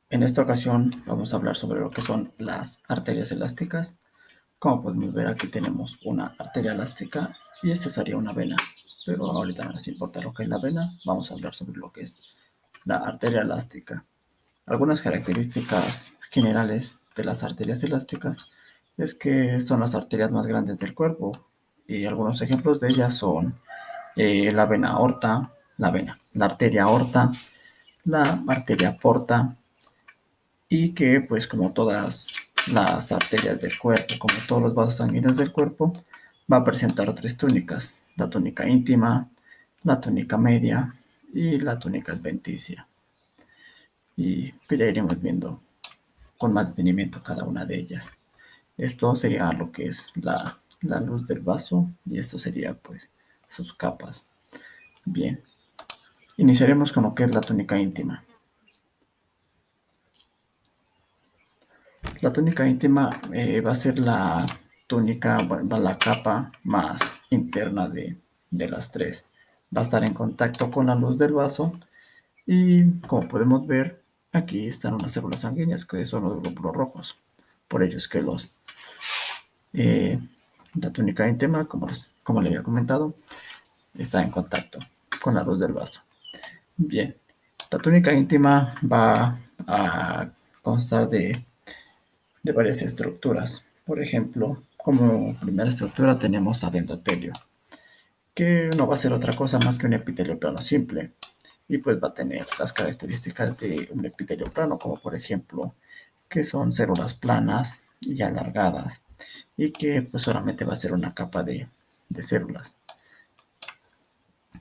En esta ocasión vamos a hablar sobre lo que son las arterias elásticas. Como podemos ver, aquí tenemos una arteria elástica y esta sería una vena. Pero ahorita no nos importa lo que es la vena, vamos a hablar sobre lo que es la arteria elástica. Algunas características generales de las arterias elásticas es que son las arterias más grandes del cuerpo y algunos ejemplos de ellas son la vena aorta, la arteria aorta, la arteria porta, y que pues como todas las arterias del cuerpo, como todos los vasos sanguíneos del cuerpo, va a presentar tres túnicas: la túnica íntima, la túnica media y la túnica adventicia. Y pues ya iremos viendo con más detenimiento cada una de ellas. Esto sería lo que es la luz del vaso y esto sería pues sus capas. Bien, iniciaremos con lo que es la túnica íntima. La túnica íntima va a ser la túnica, bueno, la capa más interna de las tres. Va a estar en contacto con la luz del vaso y como podemos ver, aquí están unas células sanguíneas que son los glóbulos rojos. Por ello es que eh, la túnica íntima, como le había comentado, está en contacto con la luz del vaso. Bien, la túnica íntima va a constar de varias estructuras. Por ejemplo, como primera estructura tenemos al endotelio, que no va a ser otra cosa más que un epitelio plano simple. Y pues va a tener las características de un epitelio plano, como por ejemplo que son células planas y alargadas, y que pues solamente va a ser una capa de células.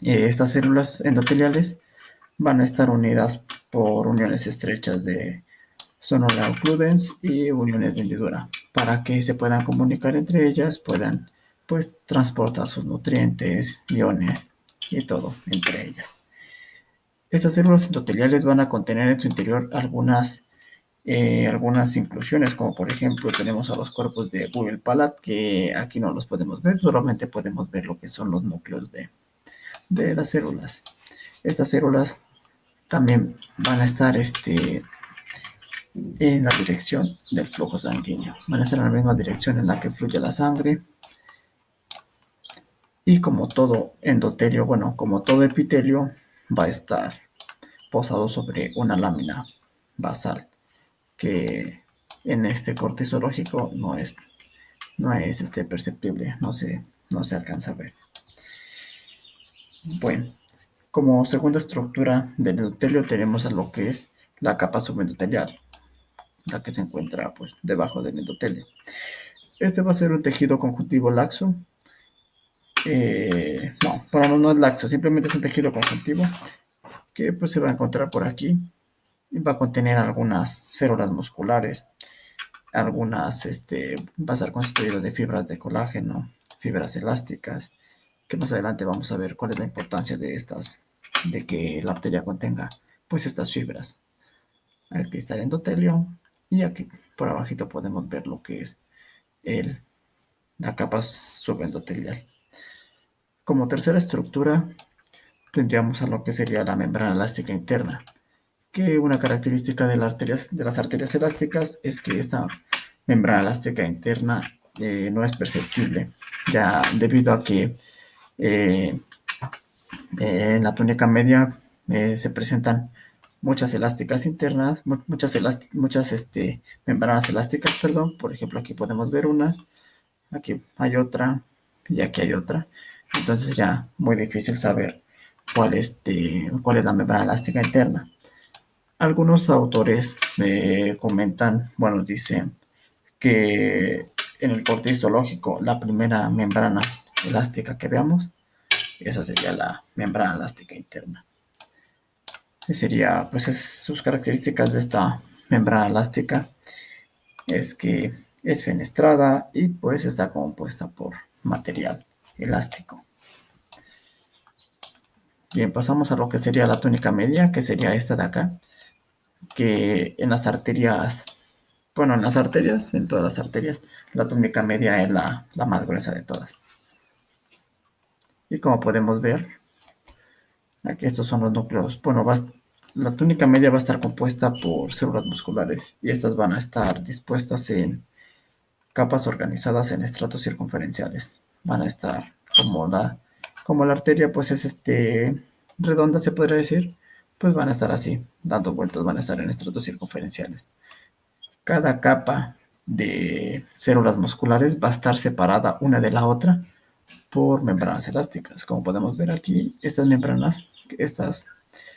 Estas células endoteliales van a estar unidas por uniones estrechas de sonora occludens y uniones de hendidura, para que se puedan comunicar entre ellas, puedan pues transportar sus nutrientes, iones y todo entre ellas. Estas células endoteliales van a contener en su interior algunas inclusiones, como por ejemplo tenemos a los cuerpos de Guebel-Palade, que aquí no los podemos ver, solamente podemos ver lo que son los núcleos de las células. Estas células también van a estar en la dirección del flujo sanguíneo. Van a estar en la misma dirección en la que fluye la sangre. Y como todo endotelio, bueno, como todo epitelio, va a estar posado sobre una lámina basal, que en este corte histológico no es perceptible, no se alcanza a ver. Bueno, como segunda estructura del endotelio tenemos a lo que es la capa subendotelial, la que se encuentra pues debajo del endotelio. Este va a ser un tejido conjuntivo laxo. No, pero no es laxo, simplemente es un tejido conjuntivo que pues se va a encontrar por aquí y va a contener algunas células musculares, va a estar constituido de fibras de colágeno, fibras elásticas, que más adelante vamos a ver cuál es la importancia de estas, de que la arteria contenga pues estas fibras. Aquí está el endotelio y aquí por abajito podemos ver lo que es el, la capa subendotelial. Como tercera estructura tendríamos a lo que sería la membrana elástica interna, que una característica de las arterias elásticas es que esta membrana elástica interna no es perceptible, ya debido a que eh, en la túnica media se presentan muchas elásticas internas, muchas membranas elásticas, perdón. Por ejemplo, aquí podemos ver unas, aquí hay otra y aquí hay otra. Entonces sería muy difícil saber cuál es la membrana elástica interna. Algunos autores comentan, bueno, dicen que en el corte histológico la primera membrana elástica que veamos, esa sería la membrana elástica interna. Sería, pues, sus características de esta membrana elástica es que es fenestrada y pues está compuesta por material elástico. Bien, pasamos a lo que sería la túnica media, que sería esta de acá, que en las arterias, bueno, en todas las arterias, la túnica media es la más gruesa de todas. Y como podemos ver, aquí estos son los núcleos, bueno, La túnica media va a estar compuesta por células musculares y estas van a estar dispuestas en capas organizadas en estratos circunferenciales. Van a estar como la arteria, pues es redonda, se podría decir, pues van a estar así, dando vueltas, van a estar en estratos circunferenciales. Cada capa de células musculares va a estar separada una de la otra por membranas elásticas. Como podemos ver aquí, estas membranas, estas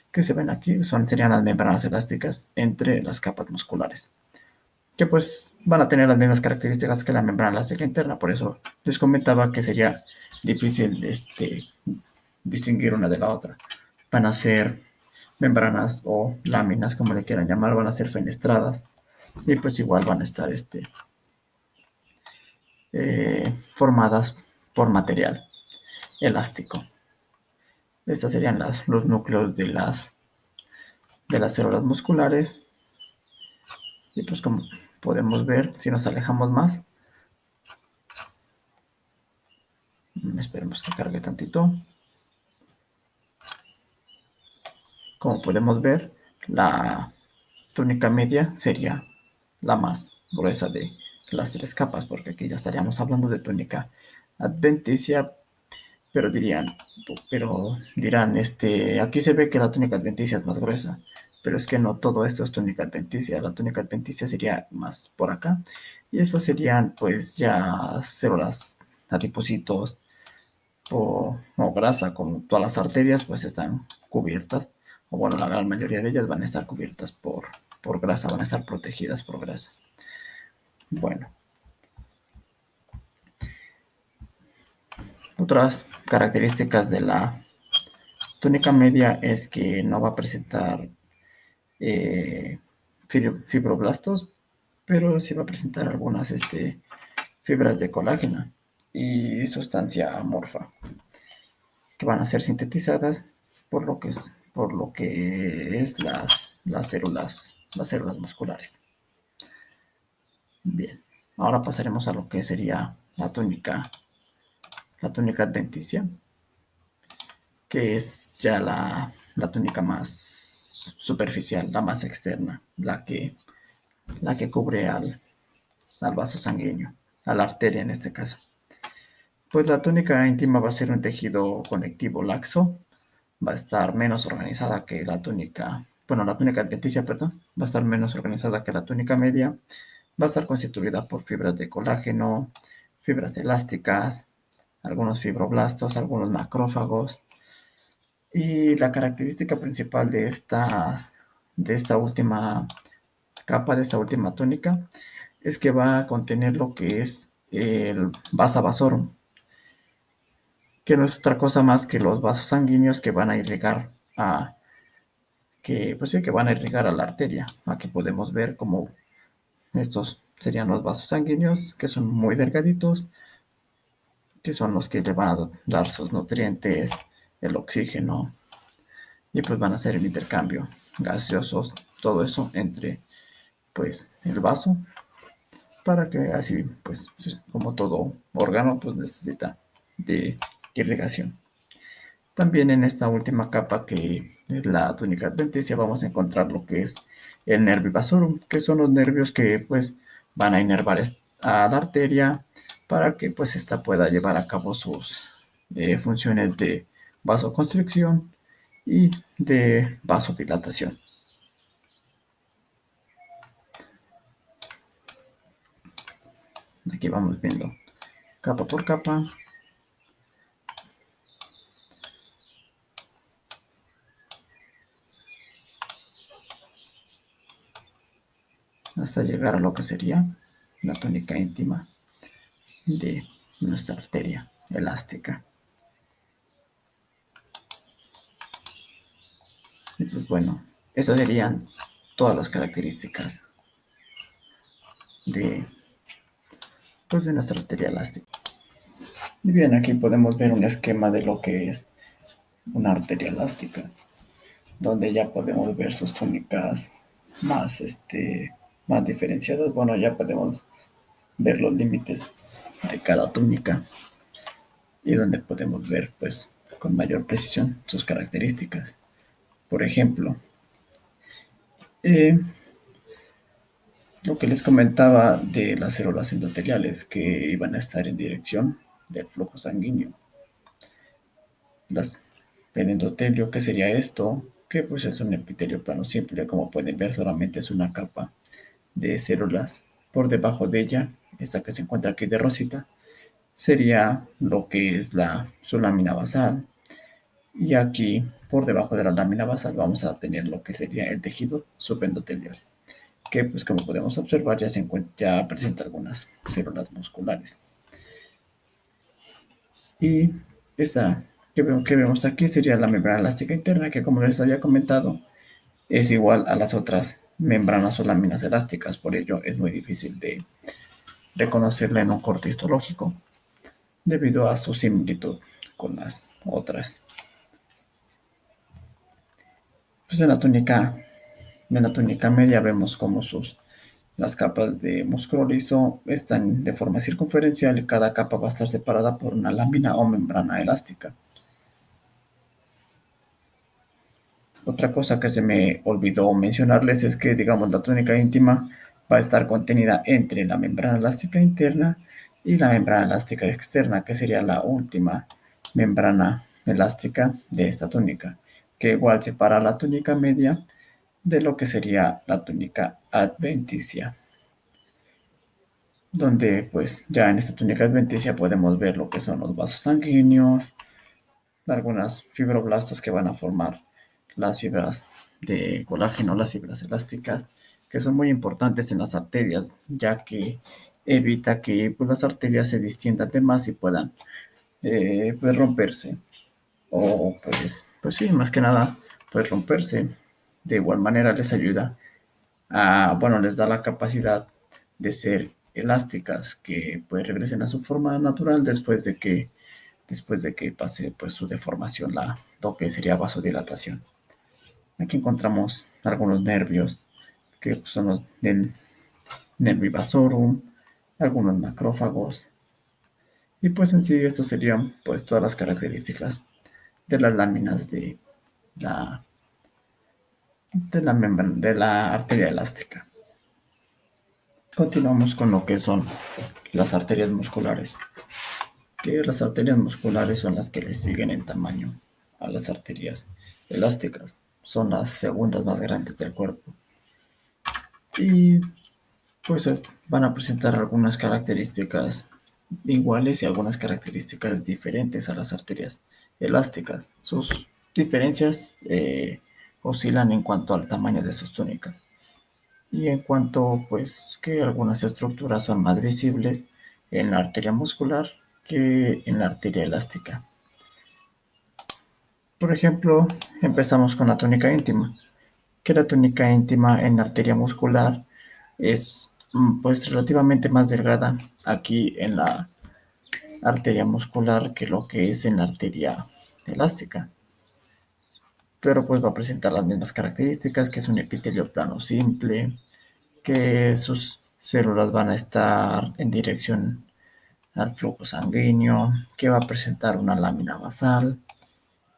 que se ven aquí, serían las membranas elásticas entre las capas musculares, que pues van a tener las mismas características que la membrana elástica interna. Por eso les comentaba que sería difícil distinguir una de la otra. Van a ser membranas o láminas, como le quieran llamar, van a ser fenestradas y pues igual van a estar formadas por material elástico. Estos serían los núcleos de las células musculares. Y pues como podemos ver, si nos alejamos más, esperemos que cargue tantito. Como podemos ver, la túnica media sería la más gruesa de las tres capas, porque aquí ya estaríamos hablando de túnica adventicia, pero dirán, aquí se ve que la túnica adventicia es más gruesa, pero es que no todo esto es túnica adventicia. La túnica adventicia sería más por acá, y eso serían pues ya células, adipocitos o grasa, como todas las arterias pues están cubiertas, o bueno, la gran mayoría de ellas van a estar cubiertas por grasa, van a estar protegidas por grasa. Bueno, otras características de la túnica media es que no va a presentar eh, fibroblastos, pero sí va a presentar algunas fibras de colágeno y sustancia amorfa que van a ser sintetizadas por lo que es las células musculares. Bien, ahora pasaremos a lo que sería la túnica adventicia, que es ya la túnica más superficial, la más externa, la que cubre al vaso sanguíneo, a la arteria en este caso. Pues la túnica íntima va a ser un tejido conectivo laxo, va a estar menos organizada que la túnica adventicia, perdón, va a estar menos organizada que la túnica media, va a estar constituida por fibras de colágeno, fibras elásticas, algunos fibroblastos, algunos macrófagos, y la característica principal de esta última capa, de esta última túnica, es que va a contener lo que es el vasa vasorum, que no es otra cosa más que los vasos sanguíneos que van a irrigar que van a irrigar a la arteria. Aquí podemos ver cómo estos serían los vasos sanguíneos, que son muy delgaditos, que son los que le van a dar sus nutrientes, el oxígeno, y pues van a hacer el intercambio gaseosos, todo eso entre pues el vaso, para que así pues como todo órgano pues necesita de irrigación. También en esta última capa, que es la túnica adventicia, vamos a encontrar lo que es el nervio vasorum, que son los nervios que pues van a inervar a la arteria para que pues ésta pueda llevar a cabo sus funciones de vasoconstricción y de vasodilatación. Aquí vamos viendo capa por capa. Hasta llegar a lo que sería la túnica íntima de nuestra arteria elástica. Y pues bueno, esas serían todas las características de nuestra arteria elástica. Y bien, aquí podemos ver un esquema de lo que es una arteria elástica, donde ya podemos ver sus túnicas más, más diferenciadas. Bueno, ya podemos ver los límites de cada túnica y donde podemos ver pues con mayor precisión sus características. Por ejemplo, Eh, lo que les comentaba de las células endoteliales que iban a estar en dirección del flujo sanguíneo. Las, el endotelio, ¿qué sería esto? Que pues es un epitelio plano simple, como pueden ver, solamente es una capa de células. Por debajo de ella, esta que se encuentra aquí de rosita, sería lo que es su lámina basal. Y aquí, por debajo de la lámina basal, vamos a tener lo que sería el tejido subendotelial, que pues como podemos observar ya presenta algunas células musculares. Y esta que vemos aquí sería la membrana elástica interna, que como les había comentado, es igual a las otras membranas o láminas elásticas, por ello es muy difícil de reconocerla en un corte histológico, debido a su similitud con las otras. Pues en la túnica media vemos como las capas de músculo liso están de forma circunferencial y cada capa va a estar separada por una lámina o membrana elástica. Otra cosa que se me olvidó mencionarles es que, digamos, la túnica íntima va a estar contenida entre la membrana elástica interna y la membrana elástica externa, que sería la última membrana elástica de esta túnica, que igual separa la túnica media de lo que sería la túnica adventicia, donde pues ya en esta túnica adventicia podemos ver lo que son los vasos sanguíneos, algunas fibroblastos que van a formar las fibras de colágeno, las fibras elásticas, que son muy importantes en las arterias, ya que evita que pues, las arterias se distiendan de más y puedan pues, romperse. O pues sí, más que nada, pues romperse. De igual manera les ayuda bueno, les da la capacidad de ser elásticas, que pues regresen a su forma natural después de que pase pues su deformación, lo que sería vasodilatación. Aquí encontramos algunos nervios que pues, son los del nervio vasorum, algunos macrófagos, y pues en sí estos serían pues todas las características de las láminas la, de la arteria elástica. Continuamos con lo que son las arterias musculares, que las arterias musculares son las que le siguen en tamaño a las arterias elásticas. Son las segundas más grandes del cuerpo. Y pues van a presentar algunas características iguales y algunas características diferentes a las arterias elásticas. Sus diferencias oscilan en cuanto al tamaño de sus túnicas y en cuanto pues que algunas estructuras son más visibles en la arteria muscular que en la arteria elástica. Por ejemplo, empezamos con la túnica íntima, que la túnica íntima en la arteria muscular es pues relativamente más delgada aquí en la arteria muscular que lo que es en la arteria elástica, pero pues va a presentar las mismas características, que es un epitelio plano simple, que sus células van a estar en dirección al flujo sanguíneo, que va a presentar una lámina basal,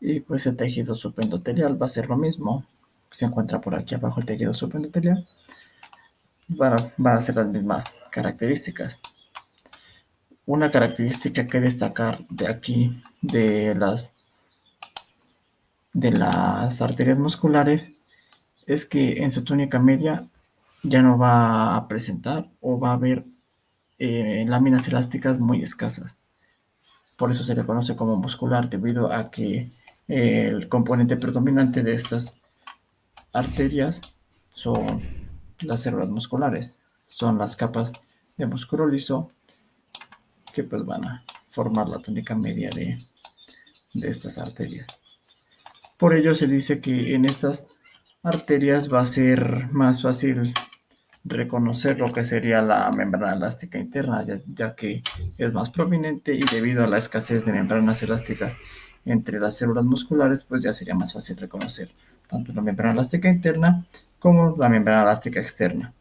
y pues el tejido subendotelial va a ser lo mismo. Se encuentra por aquí abajo el tejido subendotelial. Van a ser las mismas características. Una característica que destacar de aquí, de las arterias musculares, es que en su túnica media ya no va a presentar o va a haber láminas elásticas muy escasas. Por eso se le conoce como muscular, debido a que el componente predominante de estas arterias son las células musculares, son las capas de músculo liso que pues van a formar la túnica media de estas arterias. Por ello se dice que en estas arterias va a ser más fácil reconocer lo que sería la membrana elástica interna, ya que es más prominente, y debido a la escasez de membranas elásticas entre las células musculares, pues ya sería más fácil reconocer tanto la membrana elástica interna como la membrana elástica externa.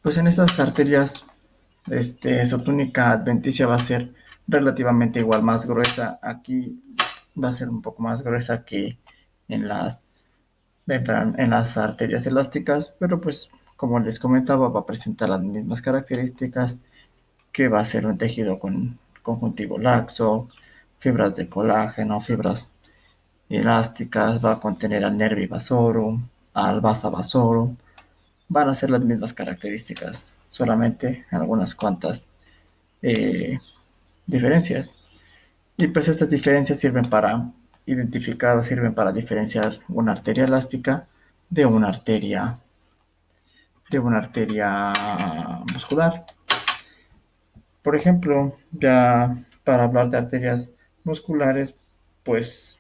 Pues en estas arterias, su túnica adventicia va a ser relativamente igual, más gruesa. Aquí va a ser un poco más gruesa que en las en las arterias elásticas, pero pues como les comentaba, va a presentar las mismas características, que va a ser un tejido con conjuntivo laxo, fibras de colágeno, fibras elásticas, va a contener al nervi vasorum, al vasa vasorum, van a ser las mismas características, solamente algunas cuantas eh, diferencias. Y pues estas diferencias sirven para identificar o sirven para diferenciar una arteria elástica de de una arteria muscular. Por ejemplo, ya para hablar de arterias musculares, pues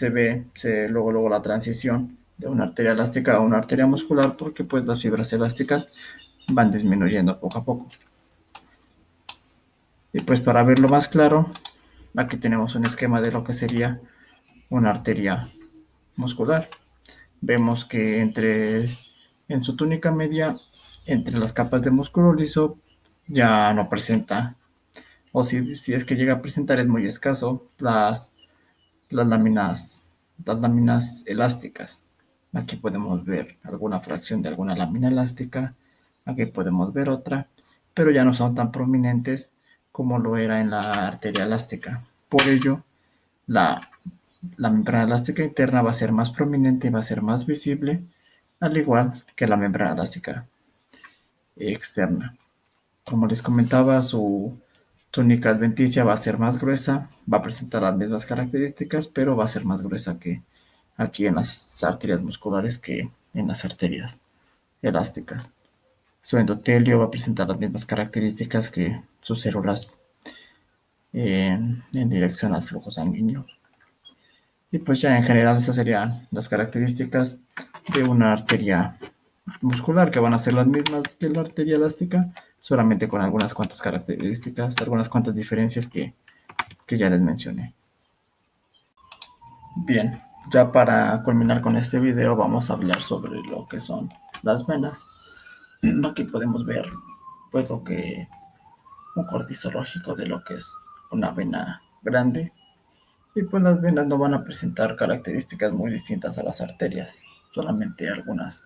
luego la transición de una arteria elástica a una arteria muscular, porque pues las fibras elásticas van disminuyendo poco a poco. Y pues para verlo más claro, aquí tenemos un esquema de lo que sería una arteria muscular. Vemos que en su túnica media, entre las capas de músculo liso, ya no presenta, o si es que llega a presentar, es muy escaso, las láminas, las láminas elásticas. Aquí podemos ver alguna fracción de alguna lámina elástica, aquí podemos ver otra, pero ya no son tan prominentes como lo era en la arteria elástica. Por ello, la, la membrana elástica interna va a ser más prominente y va a ser más visible, al igual que la membrana elástica externa. Como les comentaba, su túnica adventicia va a ser más gruesa, va a presentar las mismas características, pero va a ser más gruesa que aquí en las arterias musculares que en las arterias elásticas. Su endotelio va a presentar las mismas características que sus células en dirección al flujo sanguíneo. Y pues ya en general esas serían las características de una arteria muscular, que van a ser las mismas que la arteria elástica, solamente con algunas cuantas características, algunas cuantas diferencias que ya les mencioné. Bien, ya para culminar con este video vamos a hablar sobre lo que son las venas. Aquí podemos ver pues lo que un corte histológico de lo que es una vena grande. Y pues las venas no van a presentar características muy distintas a las arterias, solamente algunas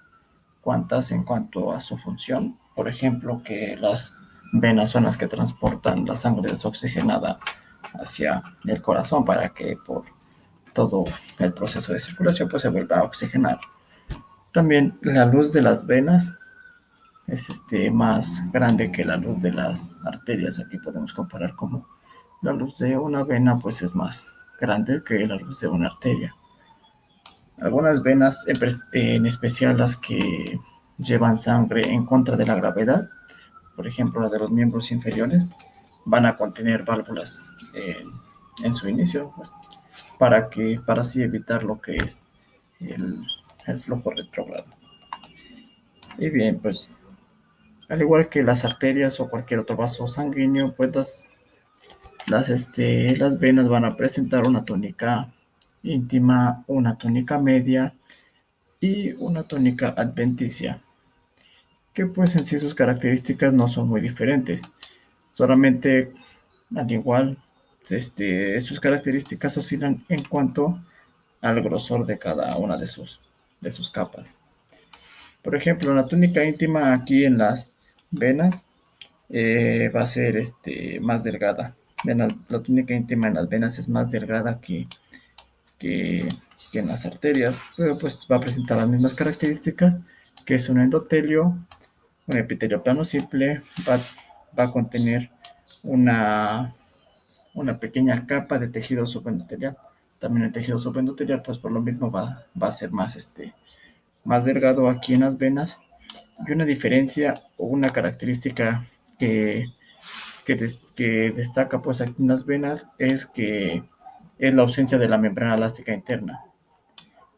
cuantas en cuanto a su función. Por ejemplo, que las venas son las que transportan la sangre desoxigenada hacia el corazón para que por todo el proceso de circulación pues se vuelva a oxigenar. También la luz de las venas es más grande que la luz de las arterias. Aquí podemos comparar como la luz de una vena pues es más grande que la luz de una arteria. Algunas venas, en especial las que llevan sangre en contra de la gravedad, por ejemplo las de los miembros inferiores, van a contener válvulas en su inicio, pues, para así evitar lo que es el, el flujo retrógrado. Y bien, pues al igual que las arterias o cualquier otro vaso sanguíneo, pues las venas van a presentar una tónica íntima, una tónica media y una tónica adventicia, que pues en sí sus características no son muy diferentes, solamente al igual sus características oscilan en cuanto al grosor de cada una de sus capas. Por ejemplo, la túnica íntima aquí en las venas va a ser más delgada. La túnica íntima en las venas es más delgada que, que en las arterias, pero pues va a presentar las mismas características, que es un endotelio, un epitelio plano simple, va a contener una, una pequeña capa de tejido subendotelial. También el tejido subendotelial, pues por lo mismo va a ser más delgado aquí en las venas. Y una diferencia o una característica que destaca pues aquí en las venas es la ausencia de la membrana elástica interna.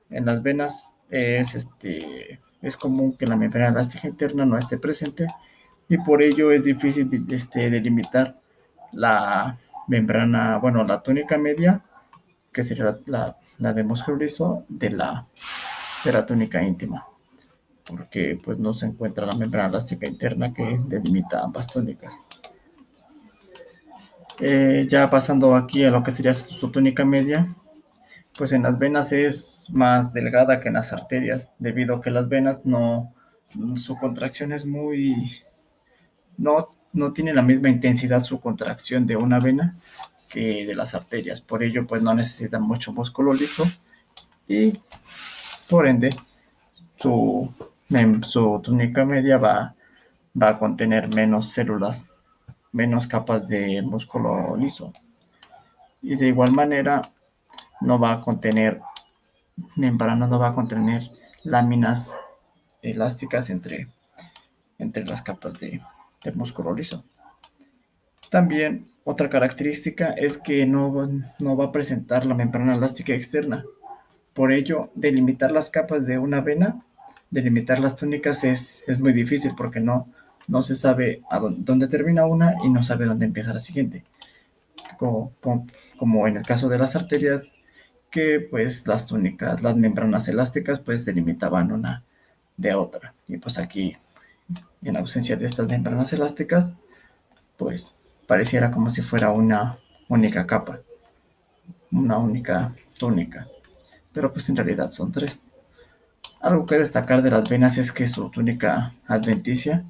En las venas es común que la membrana elástica interna no esté presente y por ello es difícil delimitar la membrana, bueno, la túnica media, que sería la de músculo liso, de la túnica íntima, porque pues no se encuentra la membrana elástica interna que delimita ambas túnicas. Ya pasando aquí a lo que sería su túnica media, pues en las venas es más delgada que en las arterias, debido a que las venas no, su contracción es muy, no tiene la misma intensidad su contracción de una vena que de las arterias. Por ello, pues no necesitan mucho músculo liso y por ende su, su túnica media va a contener menos células, menos capas de músculo liso. Y de igual manera no va a contener membrana, no va a contener láminas elásticas entre las capas de músculo liso. También otra característica es que no va a presentar la membrana elástica externa. Por ello, delimitar las capas de una vena, delimitar las túnicas es muy difícil porque no se sabe dónde termina una y no sabe dónde empieza la siguiente. Como, como en el caso de las arterias, que pues las túnicas, las membranas elásticas pues delimitaban una de otra. Y pues aquí, en ausencia de estas membranas elásticas, pues pareciera como si fuera una única capa, una única túnica. Pero pues en realidad son tres. Algo que destacar de las venas es que su túnica adventicia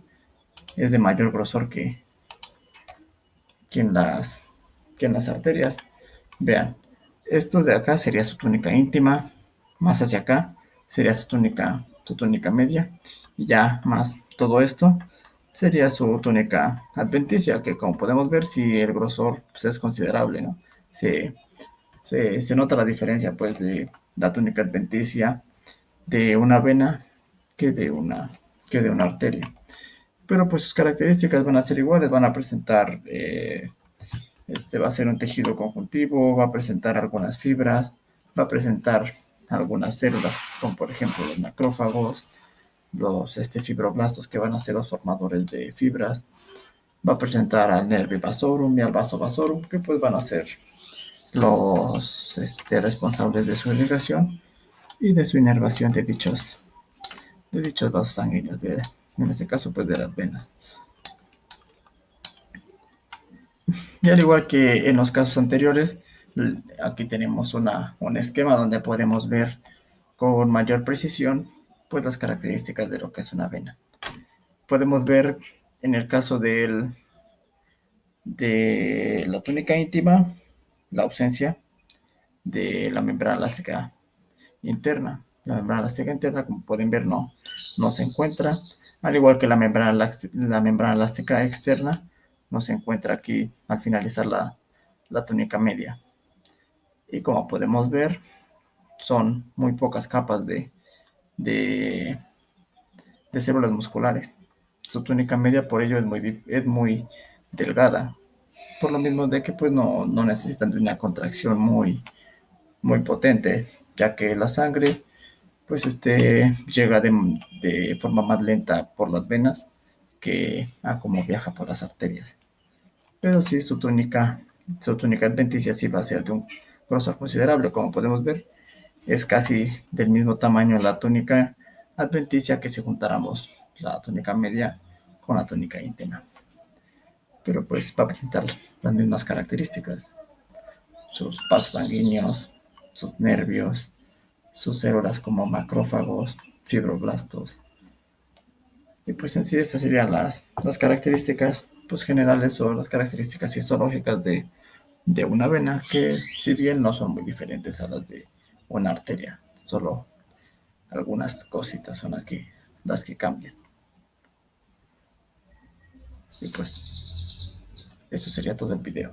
es de mayor grosor que en que en las arterias. Vean, esto de acá sería su túnica íntima, más hacia acá sería su túnica media, y ya más todo esto sería su túnica adventicia, que como podemos ver, si el grosor pues, es considerable, ¿no? Se, se nota la diferencia, pues, de la túnica adventicia de una vena que que de una arteria. Pero pues sus características van a ser iguales, van a presentar va a ser un tejido conjuntivo, va a presentar algunas fibras, va a presentar algunas células, como por ejemplo los macrófagos, los fibroblastos que van a ser los formadores de fibras, va a presentar al nervio vasorum y al vaso vasorum, que pues van a ser los responsables de su irrigación y de su inervación de dichos vasos sanguíneos, en este caso pues de las venas. Y al igual que en los casos anteriores, aquí tenemos un esquema donde podemos ver con mayor precisión pues las características de lo que es una vena. Podemos ver en el caso de la túnica íntima la ausencia de la membrana elástica interna. La membrana elástica interna, como pueden ver, no se encuentra, al igual que la membrana elástica externa no se encuentra aquí al finalizar la túnica media. Y como podemos ver, son muy pocas capas de, de células musculares. Su túnica media por ello es muy delgada, por lo mismo de que pues no necesitan de una contracción muy potente, ya que la sangre pues llega de forma más lenta por las venas que a como viaja por las arterias. Pero sí, su túnica adventicia sí va a ser de un grosor considerable, como podemos ver. Es casi del mismo tamaño la túnica adventicia que si juntáramos la túnica media con la túnica íntima. Pero pues va a presentar las mismas características. Sus vasos sanguíneos, sus nervios, sus células como macrófagos, fibroblastos. Y pues en sí esas serían las características pues, generales o las características histológicas de una vena, que si bien no son muy diferentes a las de una arteria, solo algunas cositas son las que cambian. Y pues eso sería todo el video.